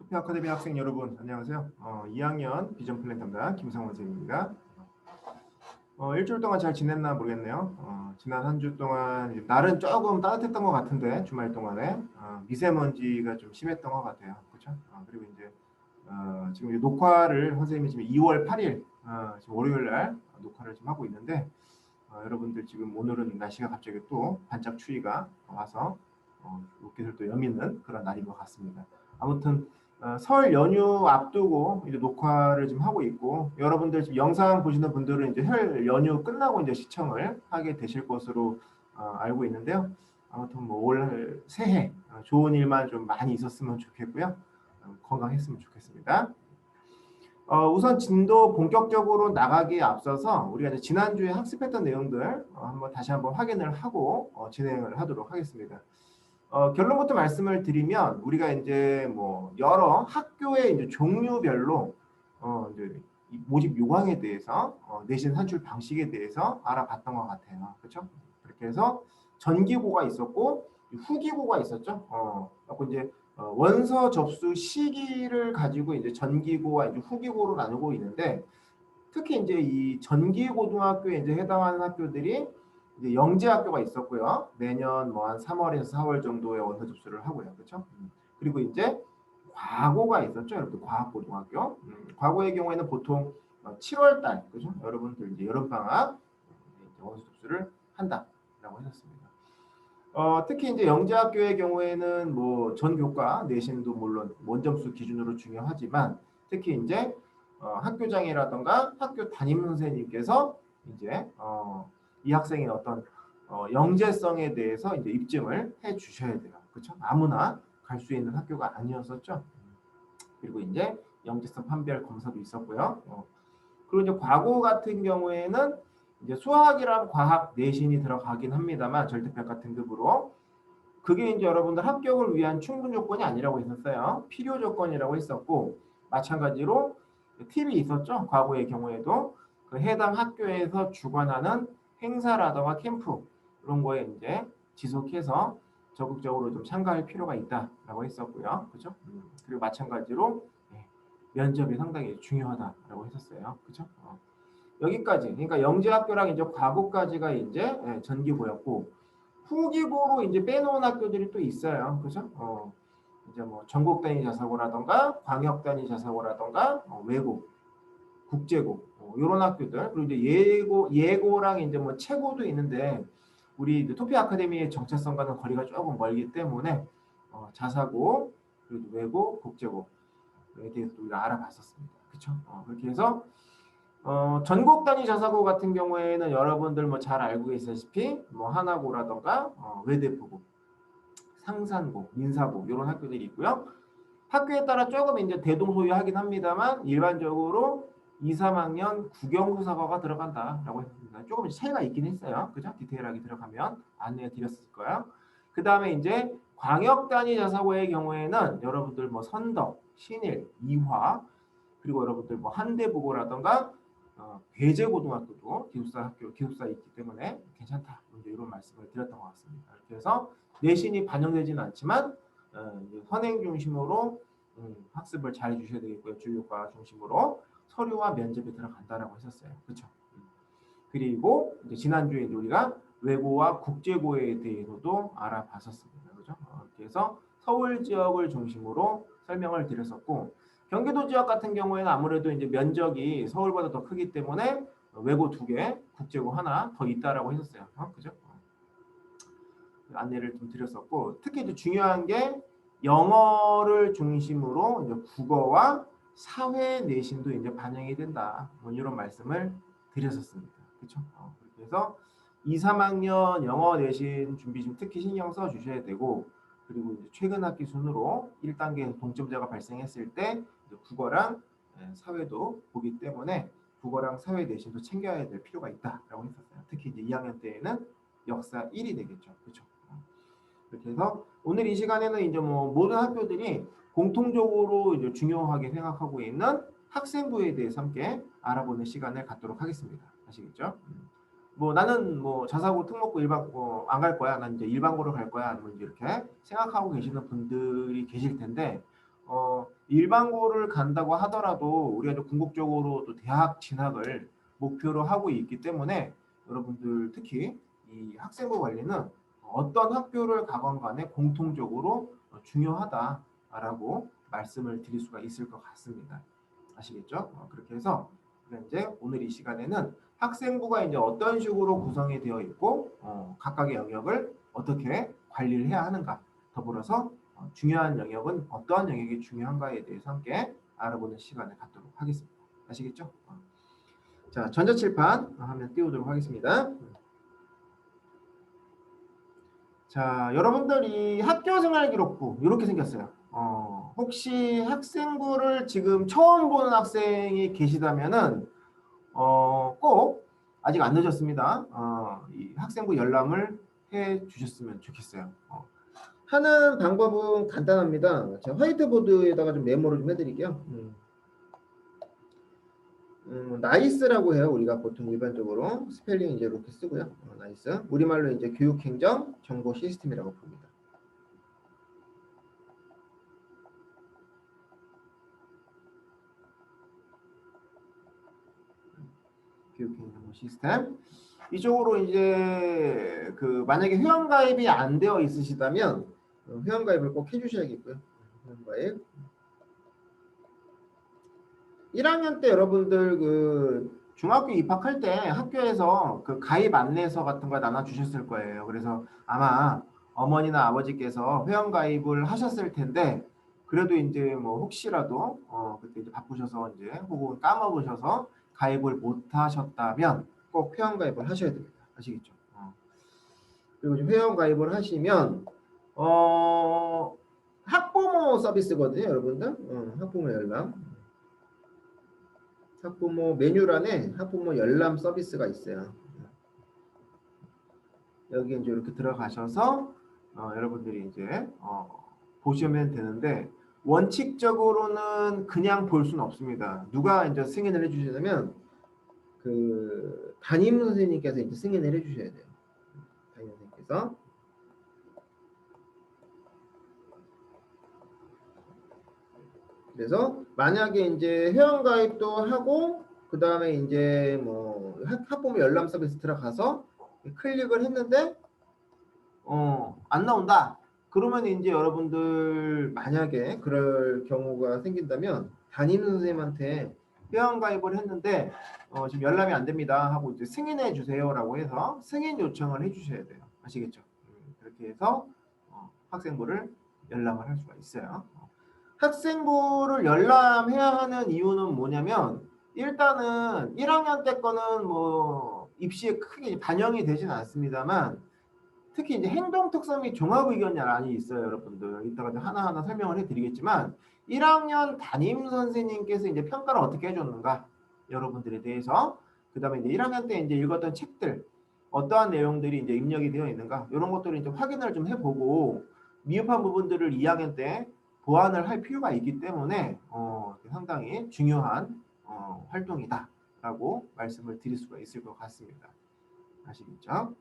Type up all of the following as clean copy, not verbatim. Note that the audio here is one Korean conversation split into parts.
토피 아카데미 학생 여러분 안녕하세요. 2학년 비전 플랜 담당 김성원 선생님입니다. 일주일 동안 잘 지냈나 모르겠네요. 지난 한 주 동안 날은 조금 따뜻했던 것 같은데 주말 동안에 미세먼지가 좀 심했던 것 같아요. 그렇죠? 그리고 이제 지금 이제 녹화를 선생님이 지금 2월 8일 지금 월요일 날 녹화를 지금 하고 있는데 여러분들 지금 오늘은 날씨가 갑자기 또 반짝 추위가 와서 로켓을 또 여미는 그런 날인 것 같습니다. 아무튼 설 연휴 앞두고 이제 녹화를 지금 하고 있고 여러분들 지금 영상 보시는 분들은 이제 설 연휴 끝나고 이제 시청을 하게 되실 것으로 알고 있는데요. 아무튼 뭐 올 새해 좋은 일만 좀 많이 있었으면 좋겠고요. 건강했으면 좋겠습니다. 우선 진도 본격적으로 나가기에 앞서서 우리가 이제 지난주에 학습했던 내용들 다시 한번 확인을 하고 진행을 하도록 하겠습니다. 결론부터 말씀을 드리면 우리가 이제 뭐 여러 학교의 이제 종류별로 이제 모집 요강에 대해서 내신 산출 방식에 대해서 알아봤던 것 같아요. 그렇죠? 그렇게 해서 전기고가 있었고 후기고가 있었죠. 그리고 이제 원서 접수 시기를 가지고 이제 전기고와 이제 후기고로 나누고 있는데 특히 이제 이 전기고등학교에 이제 해당하는 학교들이 이제 영재학교가 있었고요. 매년 뭐 한 3월에서 4월 정도에 원서 접수를 하고요. 그렇죠? 그리고 이제 과고가 있었죠. 여러분들 과학고등학교. 과고의 경우에는 보통 7월 달, 그죠? 여러분들 이제 여름방학 원서 접수를 한다라고 했었습니다. 특히 이제 영재학교의 경우에는 뭐 전교과 내신도 물론 원점수 기준으로 중요하지만 특히 이제 학교장이라던가 학교 담임 선생님께서 이제 이 학생의 어떤 영재성에 대해서 이제 입증을 해 주셔야 돼요. 그렇죠? 아무나 갈 수 있는 학교가 아니었었죠. 그리고 이제 영재성 판별 검사도 있었고요. 그리고 이제 과고 같은 경우에는 이제 수학이랑 과학 내신이 들어가긴 합니다만 절대평가 등급으로 그게 이제 여러분들 합격을 위한 충분 조건이 아니라고 했었어요. 필요 조건이라고 했었고 마찬가지로 팁이 있었죠. 과거의 경우에도 그 해당 학교에서 주관하는 행사라던가 캠프 이런 거에 이제 지속해서 적극적으로 좀 참가할 필요가 있다라고 했었고요. 그렇죠? 그리고 마찬가지로 면접이 상당히 중요하다라고 했었어요. 그렇죠? 여기까지. 그러니까 영재학교랑 이제 과거까지가 이제 전기고였고 후기고로 이제 빼놓은 학교들이 또 있어요. 그죠? 이제 뭐 전국 단위 자사고라던가 광역 단위 자사고라던가 외고, 국제고 이런 학교들 그리고 이제 예고랑 이제 뭐 최고도 있는데 우리 토피 아카데미의 정체성과는 거리가 조금 멀기 때문에 자사고 그리고 외고, 국제고에 대해서 우리가 알아봤었습니다. 그렇죠? 그렇게 해서 전국 단위 자사고 같은 경우에는 여러분들 뭐 잘 알고 계시다시피 뭐 하나고라던가 외대부고, 상산고, 민사고 이런 학교들이 있고요. 학교에 따라 조금 이제 대동소이하긴 합니다만 일반적으로 2, 3학년 국영수사과가 들어간다라고 했습니다. 조금 차이가 있긴 했어요. 그죠? 디테일하게 들어가면 안내해 드렸을 거예요. 그 다음에 이제 광역 단위 자사고의 경우에는 여러분들 뭐 선덕, 신일, 이화 그리고 여러분들 뭐 한대부고라던가 배제고등학교도 기숙사에 있기 때문에 괜찮다. 이제 이런 말씀을 드렸던 것 같습니다. 그래서 내신이 반영되지는 않지만 선행 중심으로 학습을 잘 해주셔야 되겠고요. 주요과 중심으로 서류와 면접에 들어간다라고 했었어요. 그렇죠? 그리고 이제 지난주에 이제 우리가 외고와 국제고에 대해서도 알아봤었습니다. 그죠? 그래서 서울 지역을 중심으로 설명을 드렸었고 경기도 지역 같은 경우에는 아무래도 이제 면적이 서울보다 더 크기 때문에 외고 2개, 국제고 하나 더 있다라고 했었어요. 그죠? 안내를 좀 드렸었고 특히 이제 중요한 게 영어를 중심으로 이제 국어와 사회 내신도 이제 반영이 된다. 뭐 이런 말씀을 드렸었습니다. 그렇죠? 그래서 2, 3학년 영어 내신 준비 좀 특히 신경 써 주셔야 되고 그리고 이제 최근 학기 순으로 1단계 동점자가 발생했을 때 국어랑 사회도 보기 때문에 국어랑 사회 내신도 챙겨야 될 필요가 있다라고 했었어요. 특히 이제 2학년 때에는 역사 1이 되겠죠. 그렇죠? 그렇게 해서 오늘 이 시간에는 이제 뭐 모든 학교들이 공통적으로 이제 중요하게 생각하고 있는 학생부에 대해서 함께 알아보는 시간을 갖도록 하겠습니다. 아시겠죠? 뭐 나는 뭐 자사고 특목고 일반 안 갈 거야. 난 이제 일반고로 갈 거야. 뭐 이제 이렇게 생각하고 계시는 분들이 계실 텐데 일반고를 간다고 하더라도 우리가 좀 궁극적으로 또 대학 진학을 목표로 하고 있기 때문에 여러분들 특히 이 학생부 관리는 어떤 학교를 가건 간에 공통적으로 중요하다라고 말씀을 드릴 수가 있을 것 같습니다. 아시겠죠? 그렇게 해서 이제 오늘 이 시간에는 학생부가 이제 어떤 식으로 구성이 되어 있고 각각의 영역을 어떻게 관리를 해야 하는가, 더불어서 중요한 영역은 어떠한 영역이 중요한가에 대해서 함께 알아보는 시간을 갖도록 하겠습니다. 아시겠죠? 자, 전자칠판 화면 띄우도록 하겠습니다. 자, 여러분들이 학교생활기록부 이렇게 생겼어요. 혹시 학생부를 지금 처음 보는 학생이 계시다면은 꼭 아직 안 늦었습니다. 이 학생부 열람을 해 주셨으면 좋겠어요. 하는 방법은 간단합니다. 제가 화이트보드에다가 좀 메모를 좀 해드릴게요. 나이스라고 해요. 우리가 보통 일반적으로 스펠링 이제 이렇게 쓰고요. 나이스. 우리말로 이제 교육행정 정보 시스템이라고 봅니다. 교육행정 정보 시스템. 이쪽으로 이제 그 만약에 회원가입이 안 되어 있으시다면 회원가입을 꼭 해주셔야겠고요. 회원가입. 1학년 때 여러분들 그 중학교 입학할 때 학교에서 그 가입 안내서 같은 걸 나눠 주셨을 거예요. 그래서 아마 어머니나 아버지께서 회원 가입을 하셨을 텐데 그래도 이제 뭐 혹시라도 그때 이제 바쁘셔서 이제 혹은 까먹으셔서 가입을 못 하셨다면 꼭 회원 가입을 하셔야 됩니다. 아시겠죠? 그리고 이제 회원 가입을 하시면 학부모 서비스거든요, 여러분들. 학부모 열람. 학부모 메뉴란에 학부모 열람 서비스가 있어요. 여기 이제 이렇게 들어가셔서 여러분들이 이제 보시면 되는데 원칙적으로는 그냥 볼 수는 없습니다. 누가 이제 승인을 해주시냐면 그 담임 선생님께서 이제 승인을 해주셔야 돼요. 담임 선생님께서. 그래서 만약에 이제 회원가입도 하고 그 다음에 이제 뭐 학부모 열람 서비스 들어가서 클릭을 했는데 안 나온다. 그러면 이제 여러분들 만약에 그럴 경우가 생긴다면 담임 선생님한테 회원가입을 했는데 지금 열람이 안 됩니다 하고 이제 승인해 주세요라고 해서 승인 요청을 해주셔야 돼요. 아시겠죠? 그렇게 해서 학생부를 열람을 할 수가 있어요. 학생부를 열람해야 하는 이유는 뭐냐면 일단은 1학년 때 거는 뭐 입시에 크게 반영이 되진 않습니다만 특히 이제 행동 특성 및 종합 의견란이 있어요, 여러분들. 이따가 하나하나 설명을 해드리겠지만 1학년 담임 선생님께서 이제 평가를 어떻게 해줬는가 여러분들에 대해서 그 다음에 이제 1학년 때 이제 읽었던 책들 어떠한 내용들이 이제 입력이 되어 있는가 이런 것들을 이제 확인을 좀 해보고 미흡한 부분들을 2학년 때 보완을 할 필요가 있기 때문에 상당히 중요한 활동이다라고 말씀을 드릴 수가 있을 것 같습니다. 아시겠죠?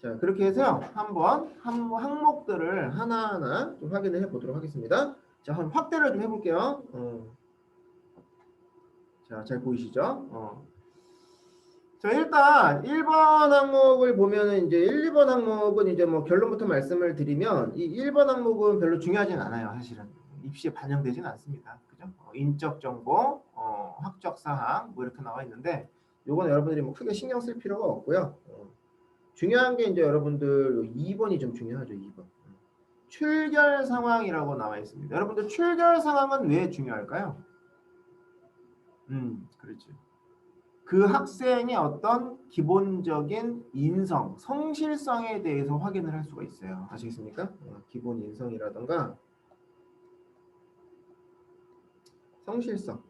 자, 그렇게 해서 한번 항목들을 하나하나 좀 확인을 해보도록 하겠습니다. 자, 한번 확대를 좀 해볼게요. 자, 잘 보이시죠? 자, 일단 1번 항목을 보면은 이제 1, 2번 항목은 이제 뭐 결론부터 말씀을 드리면 이 1번 항목은 별로 중요하진 않아요, 사실은. 입시에 반영되진 않습니다. 그죠? 인적 정보, 학적 사항 뭐 이렇게 나와 있는데 요건 여러분들이 뭐 크게 신경 쓸 필요가 없고요. 중요한 게 이제 여러분들 2번이 좀 중요하죠. 2번. 출결 상황이라고 나와 있습니다. 여러분들 출결 상황은 왜 중요할까요? 그렇죠. 그 학생의 어떤 기본적인 인성, 성실성에 대해서 확인을 할 수가 있어요. 아시겠습니까? 기본 인성이라던가 성실성.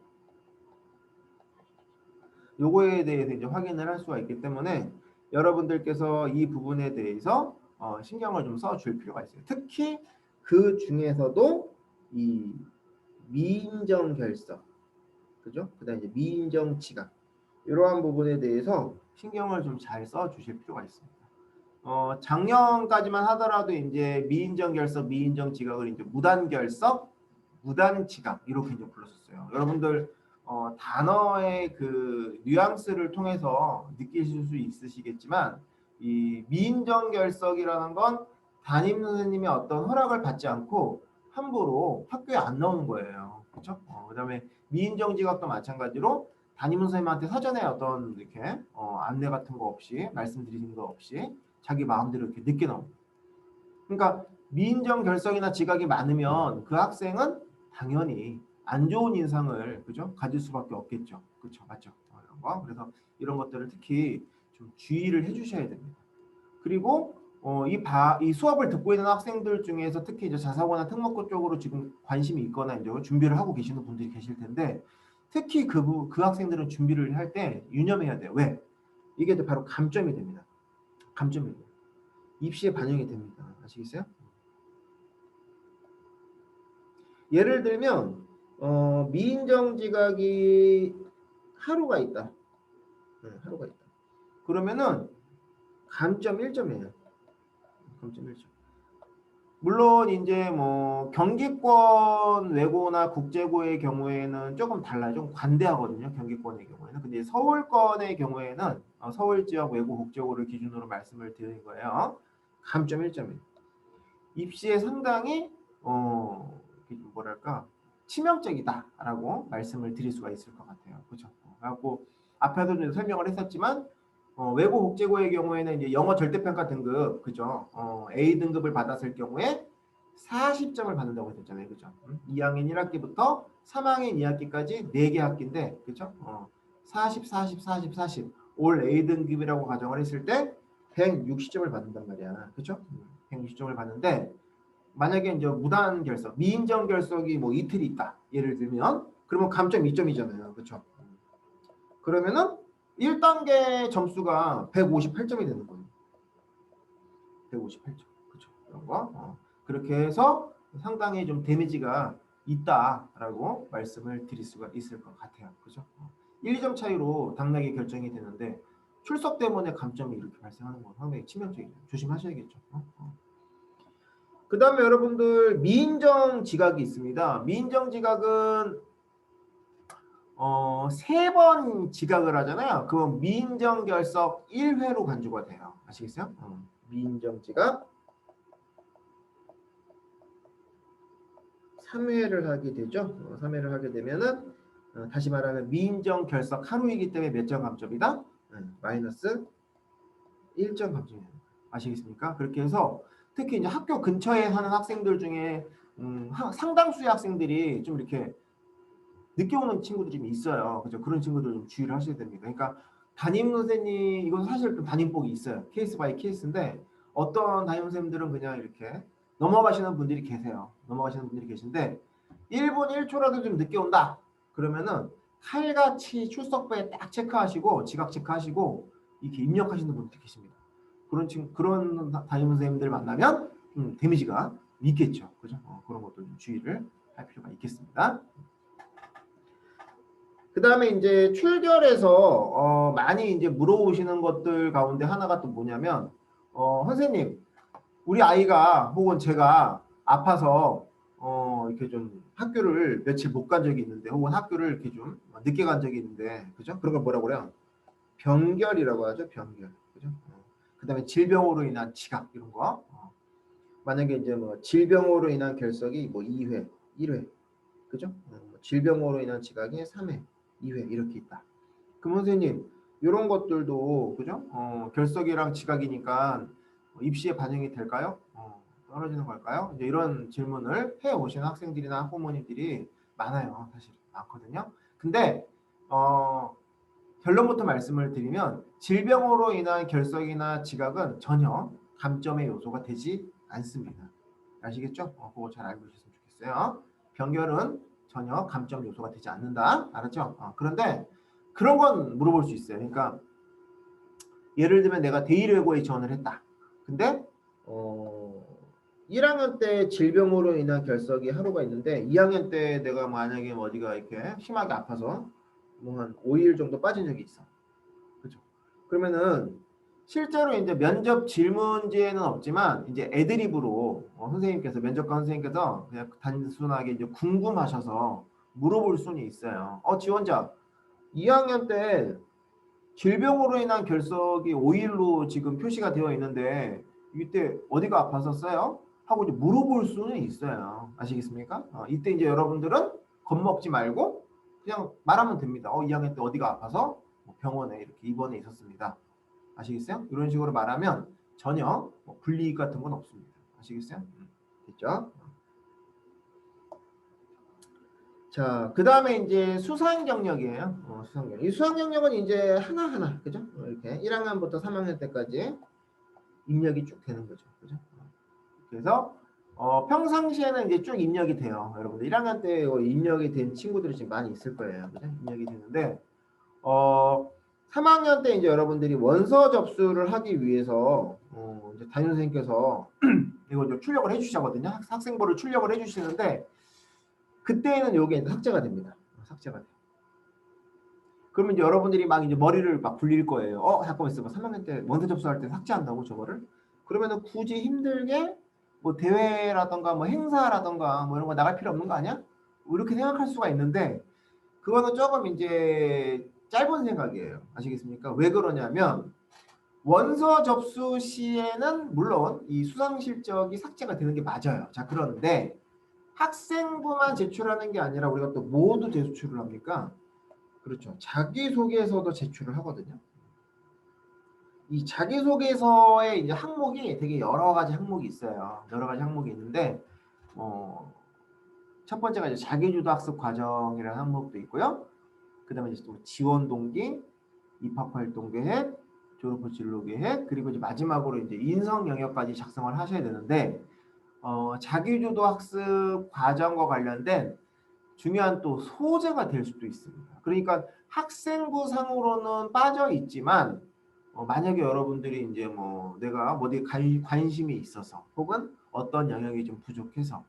요거에 대해서 이제 확인을 할 수가 있기 때문에 여러분들께서 이 부분에 대해서 신경을 좀 써줄 필요가 있어요. 특히 그 중에서도 이 미인정 결석, 그죠? 그다음 이제 미인정 지각 이러한 부분에 대해서 신경을 좀 잘 써주실 필요가 있습니다. 작년까지만 하더라도 이제 미인정 결석, 미인정 지각을 이제 무단 결석, 무단 지각 이렇게 이제 불렀었어요. 여러분들 단어의 그 뉘앙스를 통해서 느끼실 수 있으시겠지만 이 미인정 결석이라는 건 담임 선생님의 어떤 허락을 받지 않고 함부로 학교에 안 나오는 거예요. 그렇죠? 그다음에 미인정 지각도 마찬가지로 담임 선생님한테 사전에 어떤 이렇게 안내 같은 거 없이 말씀드리는 거 없이 자기 마음대로 이렇게 늦게 나옵니다. 그러니까 미인정 결석이나 지각이 많으면 그 학생은 당연히 안 좋은 인상을 그죠? 가질 수밖에 없겠죠. 그렇죠? 맞죠? 이런 거. 그래서 이런 것들을 특히 좀 주의를 해주셔야 됩니다. 그리고 이 수업을 듣고 있는 학생들 중에서 특히 이제 자사고나 특목고 쪽으로 지금 관심이 있거나 이제 준비를 하고 계시는 분들이 계실 텐데 특히 그 학생들은 준비를 할 때 유념해야 돼요. 왜? 이게 바로 감점이 됩니다. 감점이 돼요. 입시에 반영이 됩니다. 아시겠어요? 예를 들면 미인정 지각이 하루가 있다. 하루가 있다. 그러면은 감점 1점이에요. 감점 1점. 물론 이제 뭐 경기권 외고나 국제고의 경우에는 조금 달라요. 좀 관대하거든요. 경기권의 경우에는. 근데 서울권의 경우에는 서울 지역 외고 국제고를 기준으로 말씀을 드리는 거예요. 감점 1점이에요. 입시에 상당히 뭐랄까 치명적이다라고 말씀을 드릴 수가 있을 것 같아요. 그렇죠? 그래갖고 앞에도 좀 설명을 했었지만 외고 국제고의 경우에는 이제 영어 절대평가 등급 그죠? A 등급을 받았을 경우에 40점을 받는다고 했잖아요. 그죠? 2학년 1학기부터 3학년 2학기까지 4개 학기인데 그죠? 40, 40, 40, 40. 올 A 등급이라고 가정을 했을 때 160점을 받는단 말이야. 그죠? 160점을 받는데 만약에 이제 무단 결석, 미인정 결석이 뭐 이틀이 있다. 예를 들면 그러면 감점 2점이잖아요. 그렇죠? 그러면은 1단계 점수가 158점이 되는 거예요. 158점. 그렇죠? 그런 거. 그렇게 해서 상당히 좀 데미지가 있다라고 말씀을 드릴 수가 있을 것 같아요. 그렇죠? 1, 2점 차이로 당락이 결정이 되는데 출석 때문에 감점이 이렇게 발생하는 건 상당히 치명적이죠. 조심하셔야겠죠. 그 다음에 여러분들 미인정 지각이 있습니다. 미인정 지각은 3번 지각을 하잖아요. 그건 미인정 결석 1회로 간주가 돼요. 아시겠어요? 미인정 지각 3회를 하게 되죠. 3회를 하게 되면은 다시 말하면 미인정 결석 하루이기 때문에 몇 점 감점이다? 마이너스 1점 감점이에요. 아시겠습니까? 그렇게 해서 특히 이제 학교 근처에 사는 학생들 중에 상당수의 학생들이 좀 이렇게 늦게 오는 친구들이 좀 있어요. 그죠? 그런 친구들 좀 주의를 하셔야 됩니다. 그러니까 담임 선생님 이건 사실 좀 담임복이 있어요. 케이스 바이 케이스인데 어떤 담임 선생님들은 그냥 이렇게 넘어가시는 분들이 계세요. 넘어가시는 분들이 계신데 1분 1초라도 좀 늦게 온다. 그러면은 칼같이 출석부에 딱 체크하시고 지각 체크하시고 이렇게 입력하시는 분들이 계십니다. 그런 담임 선생님들 만나면 데미지가 있겠죠. 그죠? 그런 것도 좀 주의를 할 필요가 있겠습니다. 그 다음에 이제 출결에서 많이 이제 물어보시는 것들 가운데 하나가 또 뭐냐면 선생님 우리 아이가 혹은 제가 아파서 이렇게 좀 학교를 며칠 못 간 적이 있는데 혹은 학교를 이렇게 좀 늦게 간 적이 있는데 그죠? 그런 걸 뭐라고 그래요? 병결이라고 하죠. 병결. 그죠? 그 다음에 질병으로 인한 지각 이런 거 만약에 이제 뭐 질병으로 인한 결석이 뭐 2회, 1회 그죠? 질병으로 인한 지각이 3회, 2회 이렇게 있다. 그럼 선생님 이런 것들도 그죠? 결석이랑 지각이니까 입시에 반영이 될까요? 떨어지는 걸까요? 이제 이런 질문을 해 오시는 학생들이나 학부모님들이 많아요. 사실 많거든요. 근데 결론부터 말씀을 드리면 질병으로 인한 결석이나 지각은 전혀 감점의 요소가 되지 않습니다. 아시겠죠? 그거 잘 알고 계셨으면 좋겠어요. 병결은 전혀 감점 요소가 되지 않는다. 알았죠? 그런데 그런 건 물어볼 수 있어요. 그러니까 예를 들면 내가 대일외고에 지원을 했다. 근데 1학년 때 질병으로 인한 결석이 하루가 있는데 2학년 때 내가 만약에 어디가 이렇게 심하게 아파서 뭐 한 5일 정도 빠진 적이 있어. 그렇죠? 그러면은 실제로 이제 면접 질문지에는 없지만 이제 애드립으로 선생님께서 면접관 선생님께서 그냥 단순하게 이제 궁금하셔서 물어볼 수는 있어요. 지원자 2학년 때 질병으로 인한 결석이 5일로 지금 표시가 되어 있는데 이때 어디가 아팠었어요? 하고 이제 물어볼 수는 있어요. 아시겠습니까? 이때 이제 여러분들은 겁먹지 말고 그냥 말하면 됩니다. 2학년 때 어디가 아파서 뭐 병원에 이렇게 입원해 있었습니다. 아시겠어요? 이런 식으로 말하면 전혀 불이익 같은 건 없습니다. 아시겠어요? 됐죠? 자, 그 다음에 이제 수상 경력이에요. 수상 경력. 이 수상 경력은 이제 하나하나, 그죠? 이렇게 1학년부터 3학년 때까지 입력이 쭉 되는 거죠. 그죠? 그래서 평상시에는 이제 쭉 입력이 돼요. 여러분들 1학년 때 입력이 된 친구들이 지금 많이 있을 거예요. 그죠? 입력이 되는데 3학년 때 이제 여러분들이 원서 접수를 하기 위해서 이제 담임 선생님께서 이거 좀 출력을 해주시거든요. 학생부를 출력을 해주시는데 그때는 요게 이제 삭제가 됩니다. 삭제가 돼요. 그러면 이제 여러분들이 막 이제 머리를 막 굴릴 거예요. 잠깐만 있어봐. 3학년 때 원서 접수할 때 삭제한다고 저거를? 그러면은 굳이 힘들게 뭐 대회라던가 뭐 행사라던가 뭐 이런 거 나갈 필요 없는 거 아니야? 뭐 이렇게 생각할 수가 있는데 그거는 조금 이제 짧은 생각이에요. 아시겠습니까? 왜 그러냐면 원서 접수 시에는 물론 이 수상 실적이 삭제가 되는 게 맞아요. 자, 그런데 학생부만 제출하는 게 아니라 우리가 또 모두 제출을 합니까? 그렇죠. 자기소개서도 제출을 하거든요. 이 자기소개서의 이제 항목이 되게 여러 가지 항목이 있어요. 여러 가지 항목이 있는데, 첫 번째가 이제 자기주도 학습 과정이라는 항목도 있고요. 그 다음에 이제 또 지원 동기, 입학활동 계획, 졸업후 진로 계획, 그리고 이제 마지막으로 이제 인성 영역까지 작성을 하셔야 되는데, 자기주도 학습 과정과 관련된 중요한 또 소재가 될 수도 있습니다. 그러니까 학생부 상으로는 빠져 있지만 만약에 여러분들이 이제 뭐 내가 어디에 관심이 있어서 혹은 어떤 영역이 좀 부족해서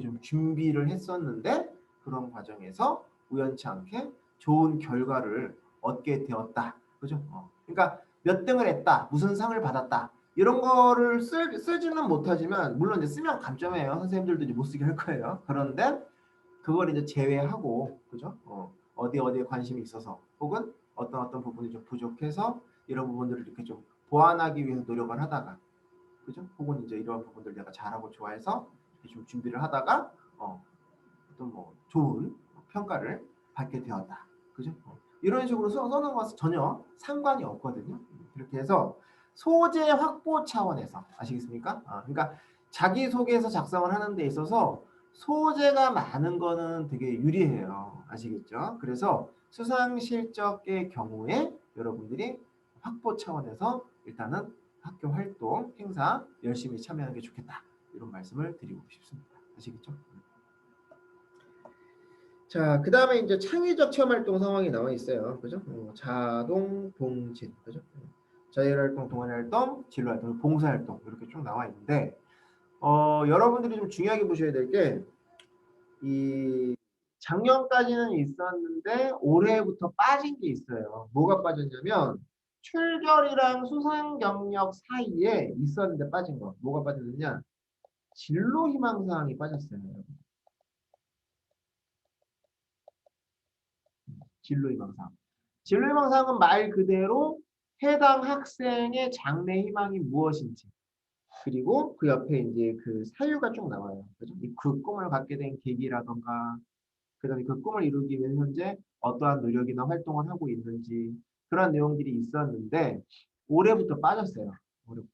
좀 준비를 했었는데 그런 과정에서 우연치 않게 좋은 결과를 얻게 되었다. 그죠? 그러니까 몇 등을 했다. 무슨 상을 받았다. 이런 거를 쓰지는 못하지만 물론 이제 쓰면 감점이에요. 선생님들도 이제 못 쓰게 할 거예요. 그런데 그걸 이제 제외하고 그죠? 어디에 관심이 있어서 혹은 어떤 부분이 좀 부족해서 이런 부분들을 이렇게 좀 보완하기 위해서 노력을 하다가 그죠? 혹은 이제 이런 부분들 내가 잘하고 좋아해서 좀 준비를 하다가 어떤 뭐 좋은 평가를 받게 되었다. 그죠? 이런 식으로 써놓은 것은 전혀 상관이 없거든요. 이렇게 해서 소재 확보 차원에서 아시겠습니까? 그러니까 자기소개서 작성을 하는 데 있어서 소재가 많은 거는 되게 유리해요. 아시겠죠? 그래서 수상 실적의 경우에 여러분들이 확보 차원에서 일단은 학교 활동, 행사 열심히 참여하는 게 좋겠다. 이런 말씀을 드리고 싶습니다. 아시겠죠? 자, 그 다음에 이제 창의적 체험 활동 상황이 나와 있어요. 그죠? 자동, 동진. 그죠? 자율활동, 동아리활동, 진로활동, 봉사활동. 이렇게 쭉 나와 있는데, 여러분들이 좀 중요하게 보셔야 될 게, 이 작년까지는 있었는데, 올해부터 빠진 게 있어요. 뭐가 빠졌냐면, 출결이랑 수상 경력 사이에 있었는데 빠진 거. 뭐가 빠졌느냐? 진로 희망 사항이 빠졌어요. 여러분. 진로 희망 사항. 진로 희망 사항은 말 그대로 해당 학생의 장래 희망이 무엇인지 그리고 그 옆에 이제 그 사유가 쭉 나와요. 그죠? 그 꿈을 갖게 된 계기라던가 그다음에 그 꿈을 이루기 위해 현재 어떠한 노력이나 활동을 하고 있는지 그런 내용들이 있었는데 올해부터 빠졌어요. 올해부터.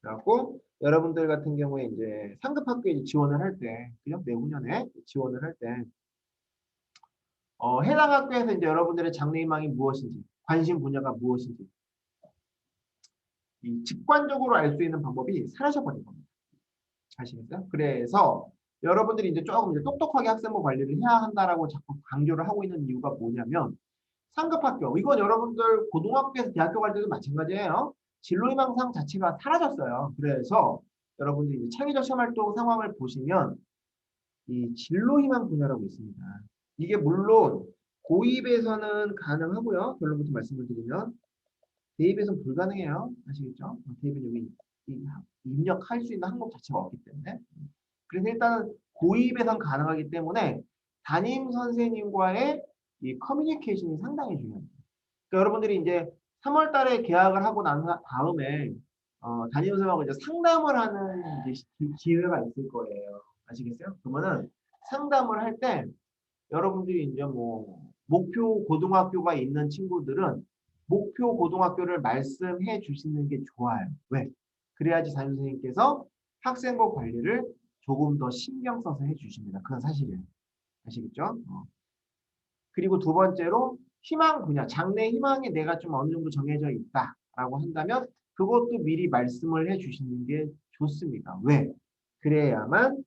그래갖고 여러분들 같은 경우에 이제 상급 학교에 지원을 할 때, 그냥 내후년에 지원을 할 때, 해당 학교에서 이제 여러분들의 장래희망이 무엇인지, 관심 분야가 무엇인지, 이 직관적으로 알 수 있는 방법이 사라져버린 겁니다. 아시겠어요? 그래서 여러분들이 이제 조금 이제 똑똑하게 학생부 관리를 해야 한다라고 자꾸 강조를 하고 있는 이유가 뭐냐면 상급 학교, 이건 여러분들 고등학교에서 대학교 갈 때도 마찬가지예요. 진로희망상 자체가 사라졌어요. 그래서 여러분들이 이제 창의적 시험활동 상황을 보시면 이 진로희망 분야라고 있습니다. 이게 물론 고입에서는 가능하고요. 결론부터 말씀을 드리면 대입에서는 불가능해요. 아시겠죠? 대입은 여기 입력할 수 있는 항목 자체가 없기 때문에. 그래서 일단은 고입에선 가능하기 때문에 담임 선생님과의 이 커뮤니케이션이 상당히 중요합니다. 그러니까 여러분들이 이제 3월 달에 계약을 하고 난 다음에 담임 선생님하고 이제 상담을 하는 이제 기회가 있을 거예요. 아시겠어요? 그러면은 상담을 할 때 여러분들이 이제 뭐 목표 고등학교가 있는 친구들은 목표 고등학교를 말씀해 주시는 게 좋아요. 왜? 그래야지 담임 선생님께서 학생부 관리를 조금 더 신경 써서 해 주십니다. 그건 사실이에요. 아시겠죠? 그리고 두 번째로 희망 분야, 장래 희망이 내가 좀 어느 정도 정해져 있다라고 한다면 그것도 미리 말씀을 해 주시는 게 좋습니다. 왜? 그래야만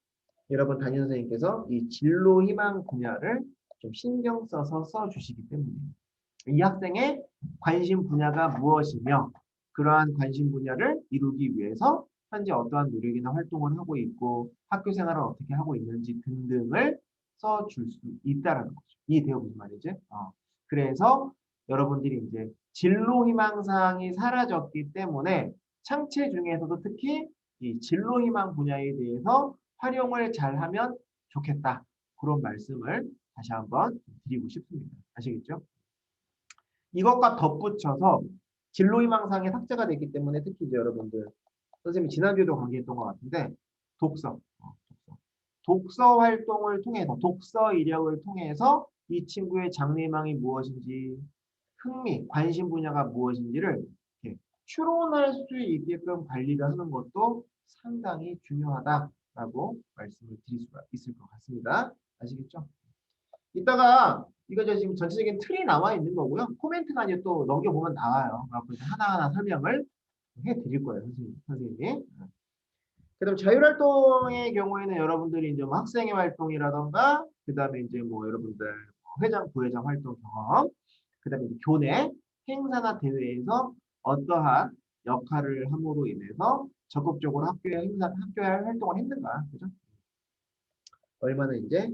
여러분 담임 선생님께서 이 진로 희망 분야를 좀 신경 써서 써주시기 때문입니다. 이 학생의 관심 분야가 무엇이며 그러한 관심 분야를 이루기 위해서 현재 어떠한 노력이나 활동을 하고 있고 학교 생활을 어떻게 하고 있는지 등등을 써줄 수 있다라는 거죠. 이해돼요? 무슨 말이지? 그래서 여러분들이 이제 진로 희망사항이 사라졌기 때문에 창체 중에서도 특히 이 진로 희망 분야에 대해서 활용을 잘하면 좋겠다. 그런 말씀을 다시 한번 드리고 싶습니다. 아시겠죠? 이것과 덧붙여서 진로희망상에 삭제가 됐기 때문에 특히 이제 여러분들 선생님이 지난주에도 강의했던 것 같은데 독서, 독서 활동을 통해서 독서 이력을 통해서 이 친구의 장래희망이 무엇인지 흥미, 관심 분야가 무엇인지를 이렇게 추론할 수 있게끔 관리를 하는 것도 상당히 중요하다라고 말씀을 드릴 수가 있을 것 같습니다. 아시겠죠? 이따가 이거 지금 전체적인 틀이 나와 있는 거고요. 코멘트가 이제 또 넘겨보면 나와요. 그래서 하나하나 설명을 해드릴 거예요, 선생님이. 그다음 자율활동의 경우에는 여러분들이 이제 뭐 학생회 활동이라던가, 그다음에 이제 뭐 여러분들 회장, 부회장 활동 경험, 그다음에 이제 교내 행사나 대회에서 어떠한 역할을 함으로 인해서 적극적으로 학교에 활동을 했는가, 그죠? 얼마나 이제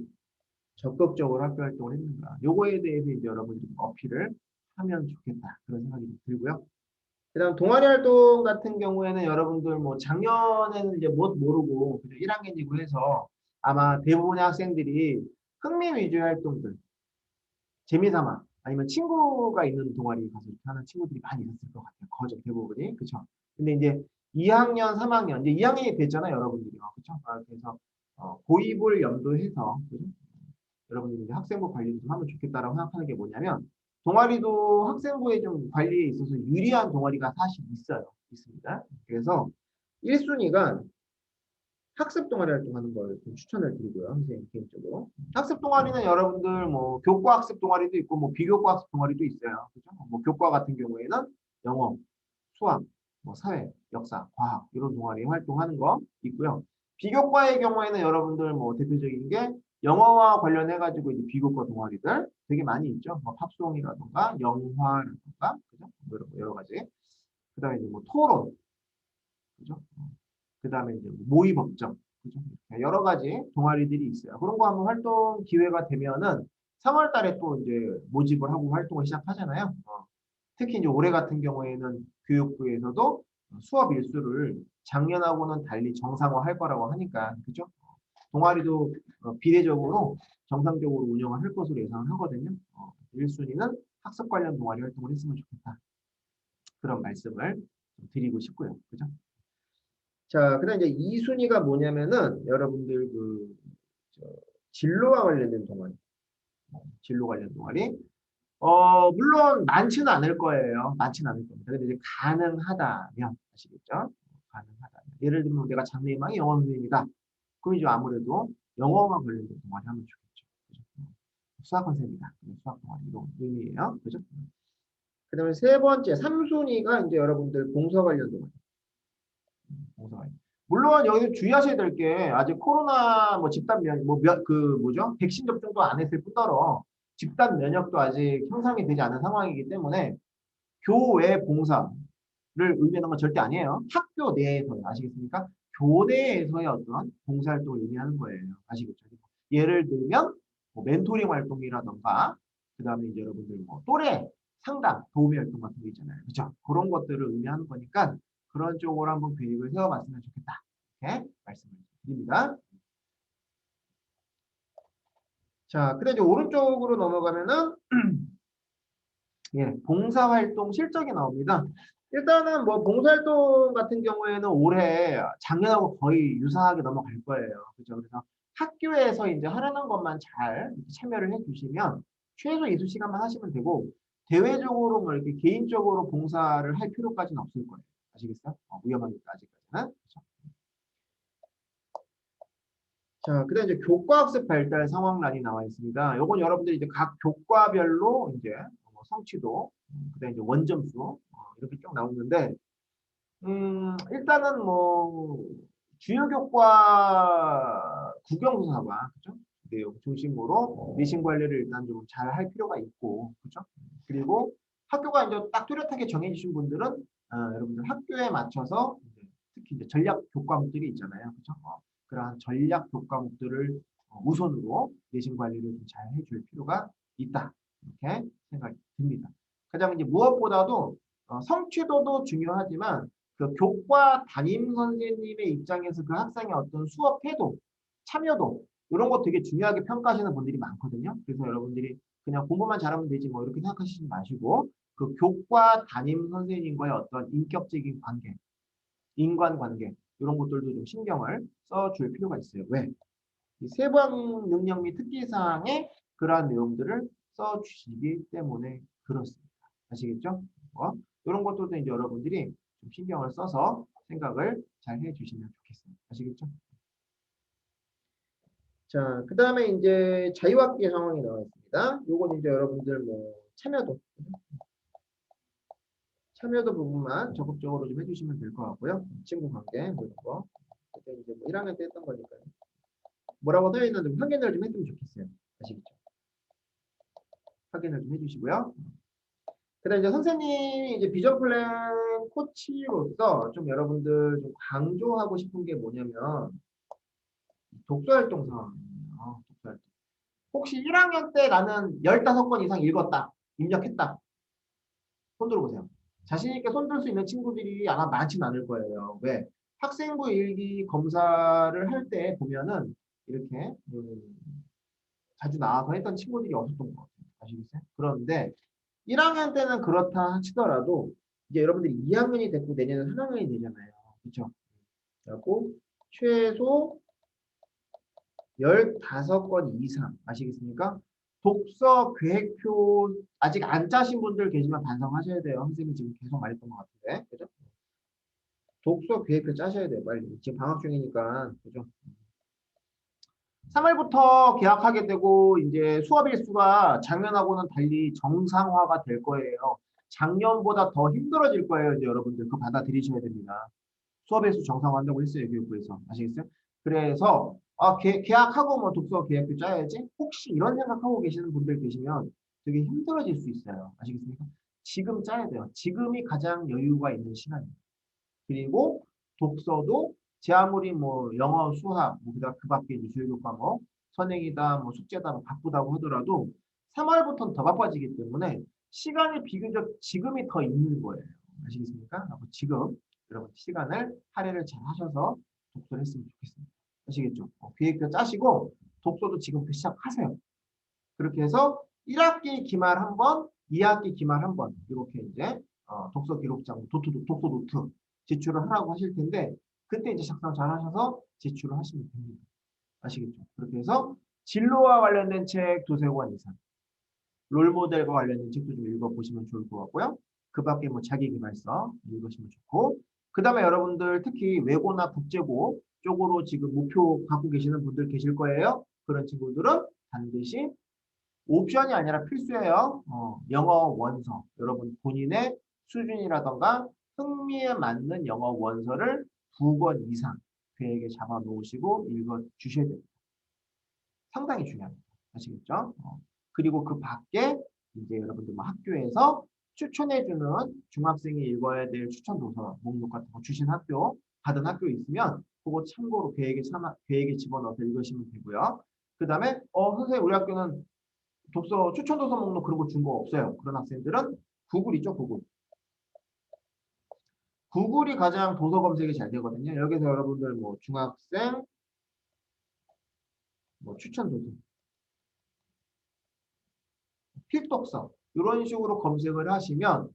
적극적으로 학교 활동을 했는가. 요거에 대해서 이제 여러분들이 어필을 하면 좋겠다. 그런 생각이 들고요. 그 다음 동아리 활동 같은 경우에는 여러분들 뭐 작년에는 이제 못 모르고 1학년이고 해서 아마 대부분의 학생들이 흥미 위주의 활동들, 재미삼아 아니면 친구가 있는 동아리 가서 이렇게 하는 친구들이 많이 있었을 것 같아요. 거의 대부분이. 그쵸? 근데 이제 2학년, 3학년, 이제 2학년이 됐잖아요, 여러분들이. 그쵸? 그래서 고입을 염두해서, 그죠? 여러분들이 이제 학생부 관리를 좀 하면 좋겠다라고 생각하는 게 뭐냐면 동아리도 학생부에 좀 관리에 있어서 유리한 동아리가 사실 있습니다. 그래서 1순위가 학습 동아리 활동하는 걸 좀 추천을 드리고요. 선생님 개인적으로. 학습 동아리는 여러분들 뭐 교과 학습 동아리도 있고 뭐 비교과 학습 동아리도 있어요. 그죠? 뭐 교과 같은 경우에는 영어, 수학, 뭐 사회, 역사, 과학 이런 동아리 활동하는 거 있고요. 비교과의 경우에는 여러분들 뭐 대표적인 게 영어와 관련해 가지고 이제 비교과 동아리들 되게 많이 있죠. 뭐 팝송이라든가 영화라든가 그죠? 뭐 여러 가지. 그다음에 이제 뭐 토론, 그죠? 그다음에 이제 모의 법정, 그죠? 여러 가지 동아리들이 있어요. 그런 거 한번 활동 기회가 되면은 3월 달에 또 이제 모집을 하고 활동을 시작하잖아요. 특히 이제 올해 같은 경우에는 교육부에서도 수업 일수를 작년하고는 달리 정상화할 거라고 하니까 그죠? 동아리도 비례적으로 정상적으로 운영을 할 것으로 예상을 하거든요. 1순위는 학습 관련 동아리 활동을 했으면 좋겠다. 그런 말씀을 드리고 싶고요. 그죠? 자, 그다음 이제 2순위가 뭐냐면은 여러분들 진로와 관련된 동아리. 진로 관련 동아리. 물론 많지는 않을 거예요. 많지는 않을 겁니다. 근데 이제 가능하다면, 아시겠죠? 가능하다면. 예를 들면 내가 장래희망이 영어 선생님이다. 그럼 이제 아무래도 영어와 관련된 동아리 하면 좋겠죠. 그죠? 수학 선생님이다. 수학 동아리 이런 의미예요. 그죠? 그 다음에 세 번째, 3순위가 이제 여러분들 봉사 관련 동아리. 봉사 관련. 물론 여기서 주의하셔야 될 게 아직 코로나 뭐 집단 면역 뭐죠? 백신 접종도 안 했을 뿐더러 집단 면역도 아직 형성이 되지 않은 상황이기 때문에 교외 봉사를 의미하는 건 절대 아니에요. 학교 내에서 아시겠습니까? 교내에서의 어떤 봉사활동을 의미하는 거예요. 아시겠죠? 예를 들면 뭐 멘토링 활동이라던가 그 다음에 이제 여러분들 뭐 또래 상담, 도우미 활동 같은 거 있잖아요. 그죠? 그런 것들을 의미하는 거니까 그런 쪽으로 한번 계획을 세워봤으면 좋겠다. 이렇게 말씀을 드립니다. 자, 그래 이제 오른쪽으로 넘어가면은 예, 봉사활동 실적이 나옵니다. 일단은 뭐 봉사활동 같은 경우에는 올해 작년하고 거의 유사하게 넘어갈 거예요. 그죠? 그래서 학교에서 이제 하라는 것만 잘 참여를 해주시면 최소 이수 시간만 하시면 되고 대외적으로 뭐 이렇게 개인적으로 봉사를 할 필요까지는 없을 거예요. 아시겠어요? 위험하니까 아직까지는. 그렇죠? 자, 그다음 이제 교과학습 발달 상황란이 나와 있습니다. 요건 여러분들이 이제 각 교과별로 이제 성취도, 그다음 이제 원점수 이렇게 쭉 나오는데, 일단은 뭐 주요 교과 국영수사와 그죠? 내용 중심으로 내신 관리를 일단 좀 잘 할 필요가 있고, 그죠? 그리고 학교가 이제 딱 뚜렷하게 정해주신 분들은 여러분들 학교에 맞춰서 이제 특히 이제 전략 교과목들이 있잖아요, 그죠? 그러한 전략 교과목들을 우선으로 내신 관리를 좀 잘 해줄 필요가 있다. 이렇게 생각이 듭니다. 가장 이제 무엇보다도 성취도도 중요하지만 그 교과 담임 선생님의 입장에서 그 학생의 어떤 수업 태도, 참여도 이런 거 되게 중요하게 평가하시는 분들이 많거든요. 그래서 여러분들이 그냥 공부만 잘하면 되지 뭐 이렇게 생각하시지 마시고 그 교과 담임 선생님과의 어떤 인격적인 관계, 인간관계 이런 것들도 좀 신경을 써줄 필요가 있어요. 왜? 이 세부학 능력 및 특기사항에 그러한 내용들을 써주시기 때문에 그렇습니다. 아시겠죠? 이런 것들도 이제 여러분들이 좀 신경을 써서 생각을 잘 해주시면 좋겠습니다. 아시겠죠? 자, 그 다음에 이제 자유학기 상황이 나와 있습니다. 요건 이제 여러분들 뭐 참여도 부분만 적극적으로 좀 해주시면 될 것 같고요. 친구 관계 뭐 이런 거. 그때 이제 뭐 1학년 때 했던 거니까요. 뭐라고 되어 있는지 확인을 좀 해주면 좋겠어요. 아시겠죠? 확인을 좀 해주시고요. 그다음 이제 선생님이 이제 비전 플랜 코치로서 좀 여러분들 좀 강조하고 싶은 게 뭐냐면 독서 활동 상황이에요. 독서 활동. 혹시 1학년 때 나는 15권 이상 읽었다. 입력했다. 손 들어보세요. 자신 있게 손 들 수 있는 친구들이 아마 많지는 않을 거예요. 왜? 학생부 일기 검사를 할 때 보면은 이렇게 자주 나와서 했던 친구들이 없었던 것 같아요. 아시겠어요? 그런데 1학년 때는 그렇다 치더라도 이제 여러분들이 2학년이 됐고 내년에 3학년이 되잖아요. 그렇죠? 그래갖고 최소 15권 이상 아시겠습니까? 독서 계획표 아직 안 짜신 분들 계시면 반성하셔야 돼요. 선생님이 지금 계속 말했던 것 같은데. 그죠? 독서 계획표 짜셔야 돼요. 빨리. 지금 방학 중이니까. 그죠? 3월부터 개학하게 되고 이제 수업 일수가 작년하고는 달리 정상화가 될 거예요. 작년보다 더 힘들어질 거예요. 이제 여러분들 그거 받아들이셔야 됩니다. 수업 일수 정상화한다고 했어요. 교육부에서. 아시겠어요? 그래서 개학하고 뭐 독서 계획표 짜야지. 혹시 이런 생각하고 계시는 분들 계시면 되게 힘들어질 수 있어요. 아시겠습니까? 지금 짜야 돼요. 지금이 가장 여유가 있는 시간이에요. 그리고 독서도 제 아무리 뭐 영어, 수학, 뭐 그다음 그 밖에 이제 주요 과목, 선행이다, 뭐 숙제다, 뭐 바쁘다고 하더라도 3월부터는 더 바빠지기 때문에 시간이 비교적 지금이 더 있는 거예요. 아시겠습니까? 지금 여러분 시간을 할애를 잘 하셔서 독서를 했으면 좋겠습니다. 아시겠죠? 계획표 짜시고 독서도 지금부터 시작하세요. 그렇게 해서 1학기 기말 한 번, 2학기 기말 한 번, 이렇게 이제 독서 기록장, 독서 노트 제출을 하라고 하실 텐데 그때 이제 작성 잘 하셔서 제출을 하시면 됩니다. 아시겠죠? 그렇게 해서 진로와 관련된 책 두세 권 이상, 롤모델과 관련된 책도 좀 읽어보시면 좋을 것 같고요. 그 밖에 뭐 자기계발서 읽으시면 좋고 그 다음에 여러분들 특히 외고나 국제고 쪽으로 지금 목표 갖고 계시는 분들 계실 거예요. 그런 친구들은 반드시 옵션이 아니라 필수예요. 영어 원서. 여러분 본인의 수준이라던가 흥미에 맞는 영어 원서를 2권 이상 계획에 잡아 놓으시고 읽어 주셔야 됩니다. 상당히 중요합니다. 아시겠죠? 그리고 그 밖에 이제 여러분들 뭐 학교에서 추천해주는 중학생이 읽어야 될 추천 도서 목록 같은 거 주신 학교, 받은 학교 있으면 그거 참고로 계획에 집어넣어서 읽으시면 되고요. 그 다음에 선생님 우리 학교는 독서 추천 도서 목록 그런 거 준 거 없어요. 그런 학생들은 구글이죠, 구글. 구글이 가장 도서 검색이 잘 되거든요. 여기서 여러분들 뭐 중학생 뭐 추천 도서, 필독서 이런 식으로 검색을 하시면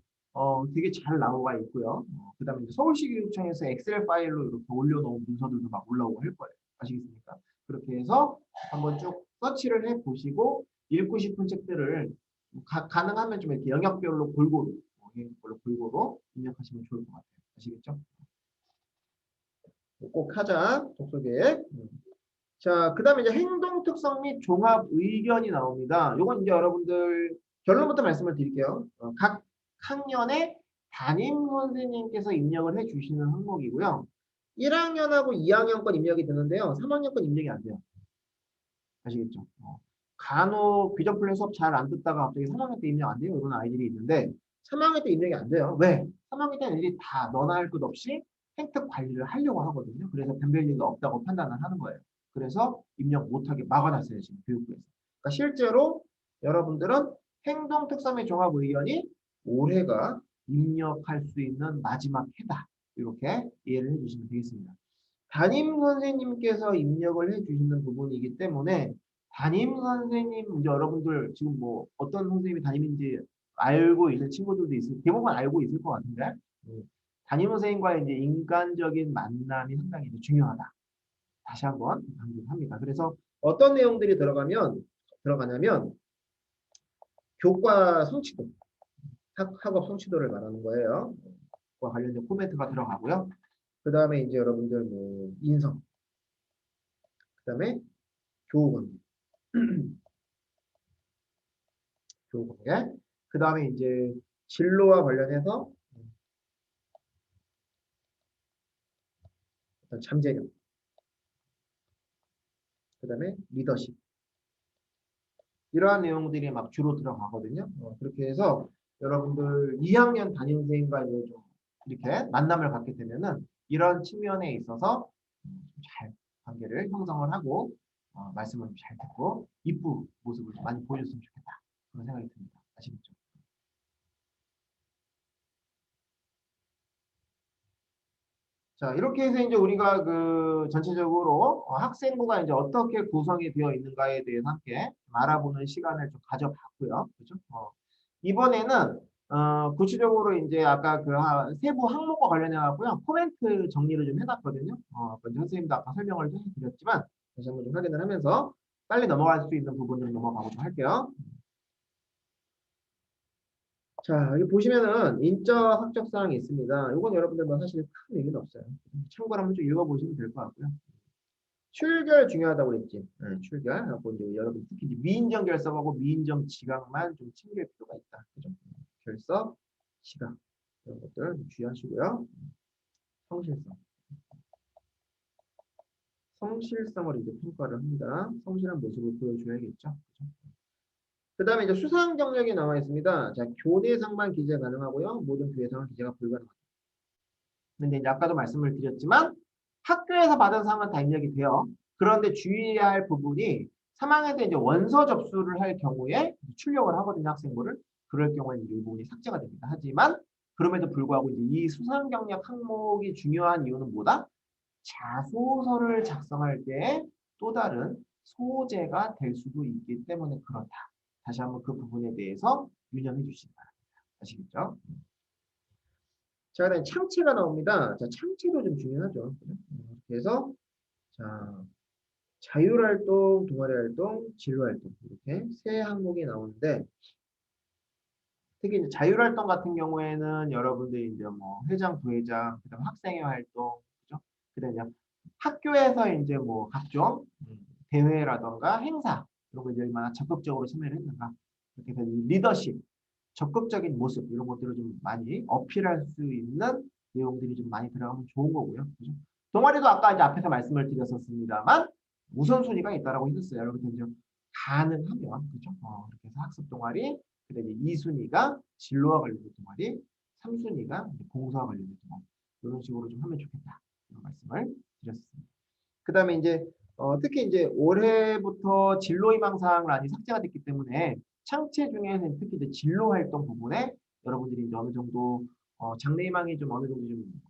되게 잘 나오가 있고요. 그다음에 이제 서울시 교육청에서 엑셀 파일로 이렇게 올려놓은 문서들도 막 올라오고 할 거예요. 아시겠습니까? 그렇게 해서 한번 쭉 서치를 해 보시고 읽고 싶은 책들을 가능하면 좀 이렇게 영역별로 골고루 입력하시면 좋을 것 같아요. 아시겠죠? 꼭 하자 독서계획. 자, 그다음에 이제 행동 특성 및 종합 의견이 나옵니다. 요건 이제 여러분들 결론부터 말씀을 드릴게요. 각 학년에 담임 선생님께서 입력을 해 주시는 항목이고요. 1학년하고 2학년 건 입력이 되는데요. 3학년 건 입력이 안 돼요. 아시겠죠? 간혹 비전 플랜 수업 잘 안 듣다가 갑자기 3학년 때 입력 안 돼요. 이런 아이들이 있는데 3학년 때 입력이 안 돼요. 왜? 3학년 때는 애들이 다 너나 할 것 없이 행특 관리를 하려고 하거든요. 그래서 변별리가 없다고 판단을 하는 거예요. 그래서 입력 못하게 막아놨어요. 지금 교육부에서. 그러니까 실제로 여러분들은 행동 특성의 종합 의견이 올해가 입력할 수 있는 마지막 해다. 이렇게 이해를 해주시면 되겠습니다. 담임 선생님께서 입력을 해주시는 부분이기 때문에 담임 선생님 이제 여러분들 지금 뭐 어떤 선생님이 담임인지 알고 있는 친구들도 대부분 알고 있을 것 같은데 담임 선생님과의 이제 인간적인 만남이 상당히 중요하다. 다시 한번 강조합니다. 그래서 어떤 내용들이 들어가냐면 교과 성취도, 학업 성취도를 말하는 거예요. 그와 관련된 코멘트가 들어가고요. 그 다음에 이제 여러분들 뭐 인성, 그 다음에 교우 관계, 그 다음에 이제 진로와 관련해서 어떤 잠재력, 그 다음에 리더십 이러한 내용들이 막 주로 들어가거든요. 그렇게 해서 여러분들 2학년 담임선생님과 이제 좀 이렇게 만남을 갖게 되면은 이런 측면에 있어서 잘 관계를 형성을 하고 말씀을 잘 듣고 이쁜 모습을 좀 많이 보여줬으면 좋겠다. 그런 생각이 듭니다. 아시겠죠? 자, 이렇게 해서 이제 우리가 그 전체적으로 학생부가 이제 어떻게 구성이 되어 있는가에 대해서 함께 알아보는 시간을 좀 가져봤고요. 그죠? 이번에는 구체적으로 이제 아까 그 세부 항목과 관련해 갖고요. 코멘트 정리를 좀 해놨거든요. 먼저 선생님도 아까 설명을 좀 해드렸지만 다시 한번 좀 확인을 하면서 빨리 넘어갈 수 있는 부분을 넘어가고 좀 할게요. 자, 여기 보시면은 인적 학적 사항이 있습니다. 이건 여러분들 뭐 사실 큰 의미는 없어요. 참고로 한번 좀 읽어보시면 될 것 같고요. 출결 중요하다고 그랬지. 출결. 하고 이제 여러분 특히 이제 미인정 결석하고 미인정 지각만 좀 챙길 필요가 있다. 그죠? 결석, 지각 이런 것들 주의하시고요. 성실성. 성실성을 이제 평가를 합니다. 성실한 모습을 보여줘야겠죠. 그 다음에 이제 수상 경력이 나와 있습니다. 자, 교내상만 기재 가능하고요. 모든 교회상은 기재가 불가능합니다. 근데 이제 아까도 말씀을 드렸지만 학교에서 받은 상은 다 입력이 돼요. 그런데 주의해야 할 부분이 3학년 때 이제 원서 접수를 할 경우에 출력을 하거든요, 학생부를. 그럴 경우에는 이 부분이 삭제가 됩니다. 하지만 그럼에도 불구하고 이제 이 수상 경력 항목이 중요한 이유는 뭐다? 자소서를 작성할 때 또 다른 소재가 될 수도 있기 때문에 그렇다. 다시 한번 그 부분에 대해서 유념해 주시기 바랍니다. 아시겠죠? 자, 그다음에 창체가 나옵니다. 자, 창체도 좀 중요하죠. 그래서 자, 자율활동, 동아리활동, 진로활동 이렇게 세 항목이 나오는데 특히 이제 자율활동 같은 경우에는 여러분들이 이제 뭐 회장, 부회장, 그다음 학생회 활동, 그죠? 그다음에 이제 학교에서 이제 뭐 각종 대회라던가 행사 이런 거 이제 얼마나 적극적으로 참여를 했는가 이렇게 해서 리더십, 적극적인 모습 이런 것들을 좀 많이 어필할 수 있는 내용들이 좀 많이 들어가면 좋은 거고요. 그죠? 동아리도 아까 이제 앞에서 말씀을 드렸었습니다만 우선순위가 있다라고 했었어요. 여러분 이제 가능하면 그죠? 이렇게 해서 학습 동아리, 그다음에 2순위가 진로와 관련된 동아리, 3순위가 봉사와 관련된 동아리 이런 식으로 좀 하면 좋겠다. 이런 말씀을 드렸습니다. 그다음에 이제 특히 이제 올해부터 진로희망사항란이 삭제가 됐기 때문에 창체 중에는 특히 이제 진로 활동 부분에 여러분들이 이제 어느 정도 장래희망이 좀 어느 정도 좀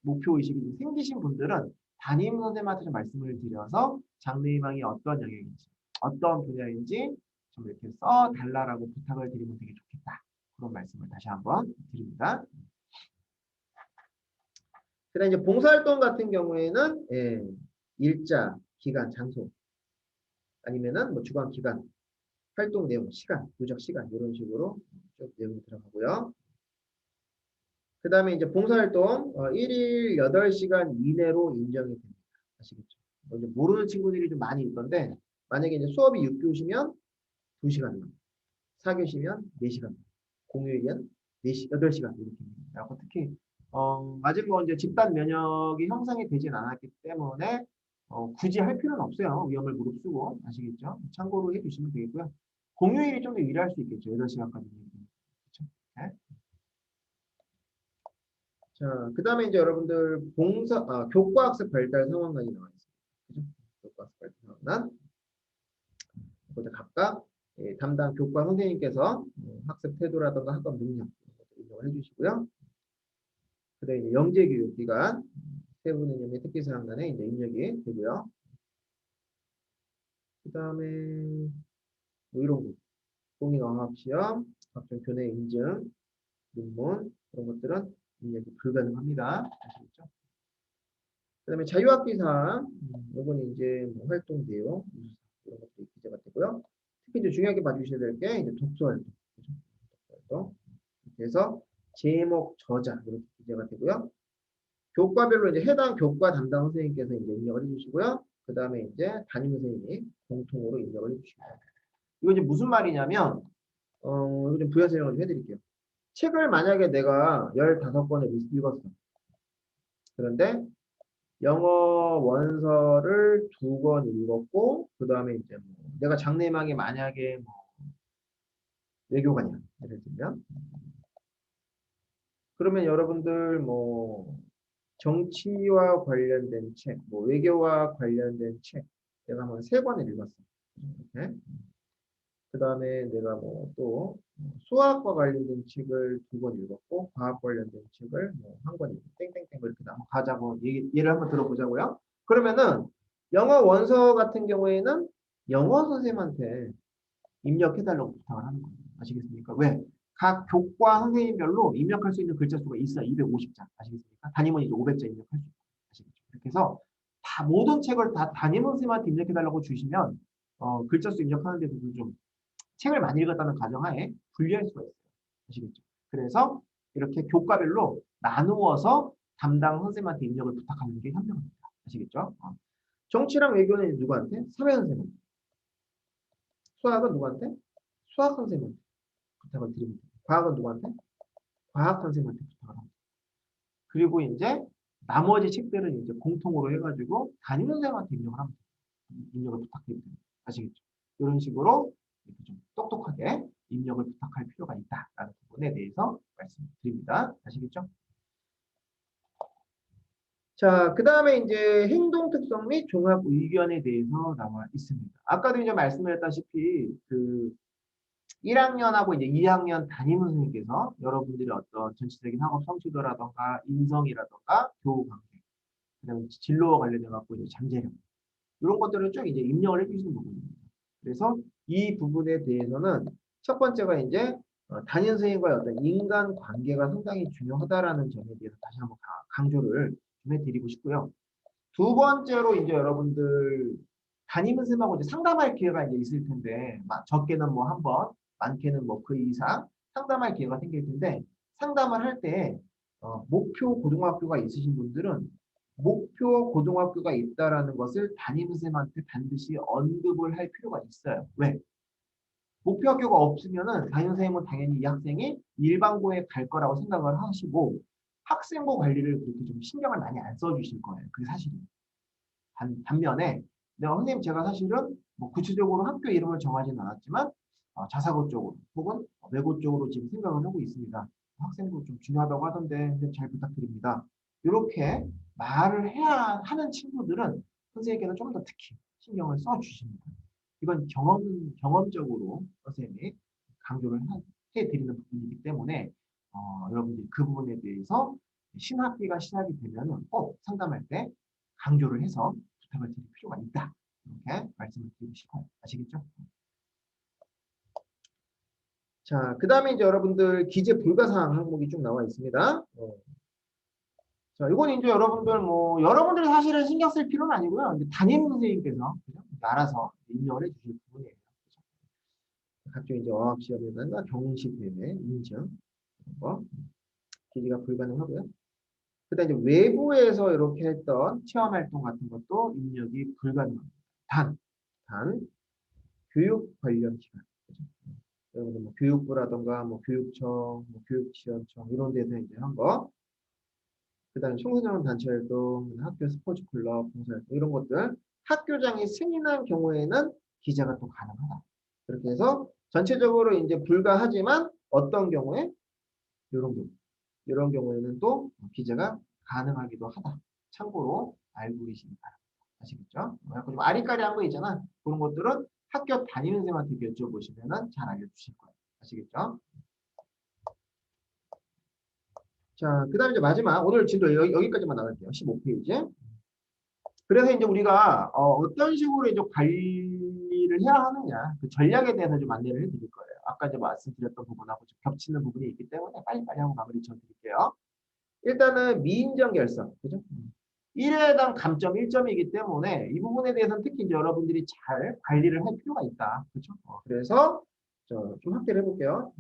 목표 의식이 좀 생기신 분들은 담임 선생님한테 좀 말씀을 드려서 장래희망이 어떤 영역인지, 어떤 분야인지 좀 이렇게 써달라고 부탁을 드리면 되게 좋겠다. 그런 말씀을 다시 한번 드립니다. 그다음 이제 봉사활동 같은 경우에는 일자, 기간, 장소 아니면은 뭐 주관 기간, 활동 내용, 시간, 누적 시간 이런 식으로 쭉 내용이 들어가고요. 그 다음에 이제 봉사활동 1일 8시간 이내로 인정이 됩니다. 아시겠죠? 이제 모르는 친구들이 좀 많이 있던데 만약에 이제 수업이 6교시면 2시간만, 4교시면 4시간, 공휴일은 8시간 이렇게 됩니다. 특히 아직 뭐 이제 집단 면역이 형성이 되진 않았기 때문에 굳이 할 필요는 없어요. 위험을 무릅쓰고 아시겠죠? 참고로 해주시면 되겠고요. 공휴일이 좀 더 유리할 수 있겠죠. 8시간까지. 그렇죠? 네? 자, 그 다음에 이제 여러분들 교과학습 발달 상황란이 나와 있습니다. 그죠? 교과학습 발달 상황란. 거기다 각각 담당 교과 선생님께서 학습 태도라든가 학업 능력 인정을 해주시고요. 그 다음에 이제 영재교육 기간, 세부능력의 특기 사항단에 이제 입력이 되고요. 그 다음에 뭐 이런 거, 공인어학 시험, 각종 교내 인증, 논문 그런 것들은 입력이 불가능합니다. 아시겠죠? 그 다음에 자유학기 사항, 요거는 이제 뭐 활동 내용, 이런 것들이 기재가 되고요. 특히 이제 중요하게 봐주셔야 될 게 이제 독서 활동, 그죠? 독서 활동. 그래서 제목, 저자 이렇게 기재가 되고요. 교과별로 이제 해당 교과 담당 선생님께서 이제 입력을 해주시고요. 그 다음에 이제 담임 선생님이 공통으로 입력을 해주십니다. 이거 이제 무슨 말이냐면, 이거 좀 부연 설명을 좀 해드릴게요. 책을 만약에 내가 15권을 읽었어. 그런데 영어 원서를 2권 읽었고, 그 다음에 이제 뭐 내가 장래희망이 만약에 뭐 외교관이야. 예를 들면. 그러면 여러분들 뭐 정치와 관련된 책, 뭐 외교와 관련된 책, 내가 한 3권을 읽었어. 이렇게. 그 다음에 내가 뭐 또 수학과 관련된 책을 2권 읽었고, 과학 관련된 책을 뭐 1권 읽고, 땡땡땡 이렇게 한번 가자고 예를 한번 들어보자고요. 그러면은 영어 원서 같은 경우에는 영어 선생님한테 입력해달라고 부탁을 하는 거예요. 아시겠습니까? 왜? 각 교과 선생님별로 입력할 수 있는 글자 수가 있어요. 250자. 아시겠습니까? 담임은 이제 500자 입력할 수 있어요. 아시겠죠? 이렇게 해서 다 모든 책을 다 담임 선생님한테 입력해달라고 주시면 글자 수 입력하는 데도 좀 책을 많이 읽었다는 가정하에 분리할 수가 있어요. 아시겠죠? 그래서 이렇게 교과별로 나누어서 담당 선생님한테 입력을 부탁하는 게 현명합니다. 아시겠죠? 정치랑 외교는 누구한테? 사회 선생님. 수학은 누구한테? 수학 선생님한테 부탁을 드립니다. 과학은 누구한테? 과학 선생님한테 부탁을 합니다. 그리고 이제 나머지 책들은 이제 공통으로 해가지고 담임 선생님한테 입력을 합니다. 입력을 부탁드립니다. 아시겠죠? 이런 식으로 이렇게 좀 똑똑하게 입력을 부탁할 필요가 있다라는 부분에 대해서 말씀드립니다. 아시겠죠? 자, 그 다음에 이제 행동 특성 및 종합 의견에 대해서 나와 있습니다. 아까도 이제 말씀드렸다시피 그 1학년하고 이제 2학년 담임 선생님께서 여러분들이 어떤 전체적인 학업 성취도라던가 인성이라던가 교우 관계, 그다음에 진로와 관련해 갖고 이제 잠재력 이런 것들을 쭉 이제 입력을 해주시는 부분입니다. 그래서 이 부분에 대해서는 첫 번째가 이제 담임 선생님과의 어떤 인간 관계가 상당히 중요하다라는 점에 대해서 다시 한번 강조를 좀 해드리고 싶고요. 두 번째로 이제 여러분들 담임 선생님하고 이제 상담할 기회가 이제 있을 텐데 적게는 뭐 한 번, 많게는 뭐 그 이상 상담할 기회가 생길 텐데 상담을 할 때 목표 고등학교가 있으신 분들은 목표 고등학교가 있다라는 것을 담임 선생님한테 반드시 언급을 할 필요가 있어요. 왜? 목표 학교가 없으면은 담임 선생님은 당연히 이 학생이 일반고에 갈 거라고 생각을 하시고 학생부 관리를 그렇게 좀 신경을 많이 안 써주실 거예요. 그게 사실이에요. 반면에 내가 선생님 제가 사실은 뭐 구체적으로 학교 이름을 정하지는 않았지만 자사고 쪽으로 혹은 외고 쪽으로 지금 생각을 하고 있습니다. 학생부 좀 중요하다고 하던데 잘 부탁드립니다. 이렇게 말을 해야 하는 친구들은 선생님께는 좀 더 특히 신경을 써주십니다. 이건 경험적으로 선생님이 강조를 해드리는 부분이기 때문에 여러분들이 그 부분에 대해서 신학기가 시작이 되면은 꼭 상담할 때 강조를 해서 부탁을 드릴 필요가 있다. 이렇게 말씀을 드리고 싶어요. 아시겠죠? 자, 그 다음에 이제 여러분들 기재 불가사항 항목이 쭉 나와 있습니다. 자, 이건 이제 여러분들 여러분들이 사실은 신경 쓸 필요는 아니고요. 이제 담임 선생님께서 그죠? 알아서 입력을 해주실 부분이에요. 그죠? 각종 이제 어학 시험이라든가 경시 대회 인증 이런 거 기재가 불가능하고요. 그다음 이제 외부에서 이렇게 했던 체험 활동 같은 것도 입력이 불가능합니다. 단 교육 관련 기관. 그죠? 여러분들 뭐 교육부라든가 뭐 교육청, 뭐 교육지원청 이런 데서 이제 한 거. 그다음에 청소년 단체 활동, 학교 스포츠 클럽, 봉사활동 이런 것들 학교장이 승인한 경우에는 기재가 또 가능하다. 그렇게 해서 전체적으로 이제 불가하지만 어떤 경우에 이런 경우에는 또 기재가 가능하기도 하다. 참고로 알고 계시기 바랍니다. 아시겠죠? 약간 좀 아리까리한 거 있잖아. 그런 것들은 학교 다니는 선생님한테 여쭤보시면 잘 알려주실 거예요. 아시겠죠? 자, 그 다음에 이제 마지막 오늘 진도 여기까지만 나갈게요. 15페이지. 그래서 이제 우리가 어떤 식으로 이제 관리를 해야 하느냐 그 전략에 대해서 좀 안내를 해드릴 거예요. 아까 이제 말씀드렸던 부분하고 좀 겹치는 부분이 있기 때문에 빨리빨리 한번 마무리 지어드릴게요. 일단은 미인정 결석, 그죠? 1회에 대한 감점 1점이기 때문에 이 부분에 대해서는 특히 이제 여러분들이 잘 관리를 할 필요가 있다. 그렇죠? 그래서 좀 확대를 해볼게요.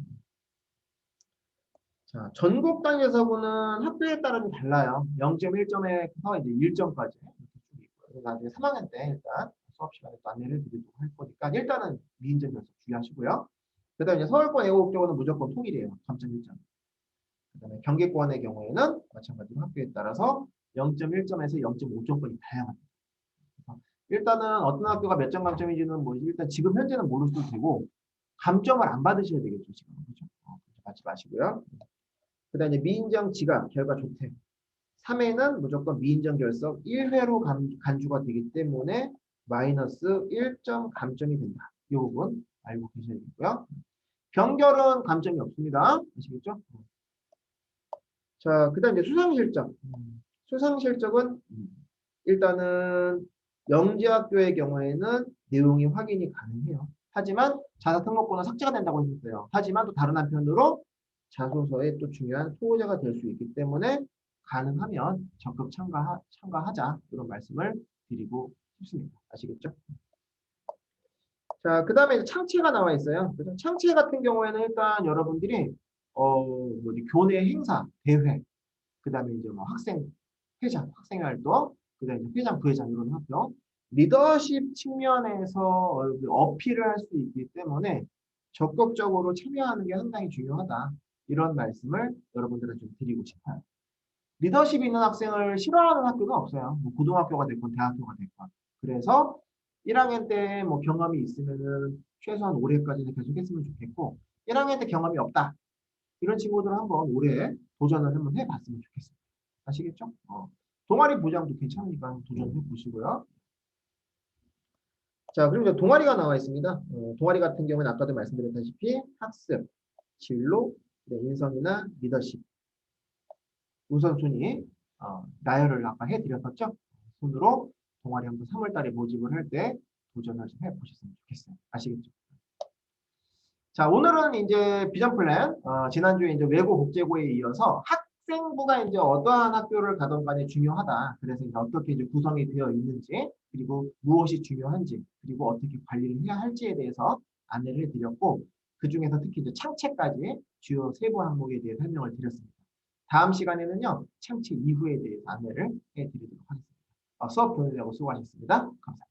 자, 전국 단위에서 보는 학교에 따라 좀 달라요. 0.1점에서 이제 1점까지 이렇게 쭉 있고요. 나중에 3학년 때 일단 수업 시간에 또 안내를 드리도록 할 거니까 일단은 미인정 결석 주의하시고요. 그다음에 이제 서울권 애국적으로는 무조건 통일이에요. 감점 1점. 그다음에 경기권의 경우에는 마찬가지로 학교에 따라서 0.1점에서 0.5점까지 다양합니다. 일단은 어떤 학교가 몇 점 감점인지는 뭐 일단 지금 현재는 모르셔도 되고 감점을 안 받으셔야 되겠죠 지금 그렇죠? 받지 마시고요. 그다음에 미인정 지각 결과 좋대. 3회는 무조건 미인정 결석 1회로 간주가 되기 때문에 마이너스 1점 감점이 된다. 이 부분 알고 계셔야 되고요. 병결은 감점이 없습니다. 아시겠죠? 자, 그 다음 이제 수상실적. 수상실적은 일단은 영재학교의 경우에는 내용이 확인이 가능해요. 하지만 자사등록번호 삭제가 된다고 했었어요. 하지만 또 다른 한편으로 자소서에 또 중요한 토호자가 될 수 있기 때문에 가능하면 적극 참가하자 이런 말씀을 드리고 싶습니다. 아시겠죠? 자, 그 다음에 창체가 나와 있어요. 그래서 창체 같은 경우에는 일단 여러분들이 교내 행사, 대회, 그 다음에 이제 뭐 학생 회장, 학생 활동, 그 다음에 회장, 부회장 이런 활동, 리더십 측면에서 어필을 할 수 있기 때문에 적극적으로 참여하는 게 상당히 중요하다. 이런 말씀을 여러분들은 좀 드리고 싶어요. 리더십 있는 학생을 싫어하는 학교는 없어요. 뭐 고등학교가 됐건 대학교가 됐건. 그래서 1학년 때 뭐 경험이 있으면은 최소한 올해까지는 계속 했으면 좋겠고 1학년 때 경험이 없다. 이런 친구들은 한번 올해 도전을 한번 해봤으면 좋겠습니다. 아시겠죠? 동아리 보장도 괜찮으니까 도전해 보시고요. 자, 그리고 이제 동아리가 나와 있습니다. 동아리 같은 경우는 아까도 말씀드렸다시피 학습, 진로, 인성이나 리더십, 우선순위, 나열을 아까 해드렸었죠? 손으로 동아리 한번 3월 달에 모집을 할 때 도전을 좀 해보셨으면 좋겠어요. 아시겠죠? 자, 오늘은 이제 비전 플랜, 지난주에 이제 외고 국제고에 이어서 학생부가 이제 어떠한 학교를 가던 간에 중요하다. 그래서 이제 어떻게 이제 구성이 되어 있는지, 그리고 무엇이 중요한지, 그리고 어떻게 관리를 해야 할지에 대해서 안내를 해드렸고, 그 중에서 특히 이제 창체까지 주요 세부 항목에 대해 설명을 드렸습니다. 다음 시간에는요, 창체 이후에 대해서 안내를 해드리도록 하겠습니다. 수업 보내려고 수고하셨습니다. 감사합니다.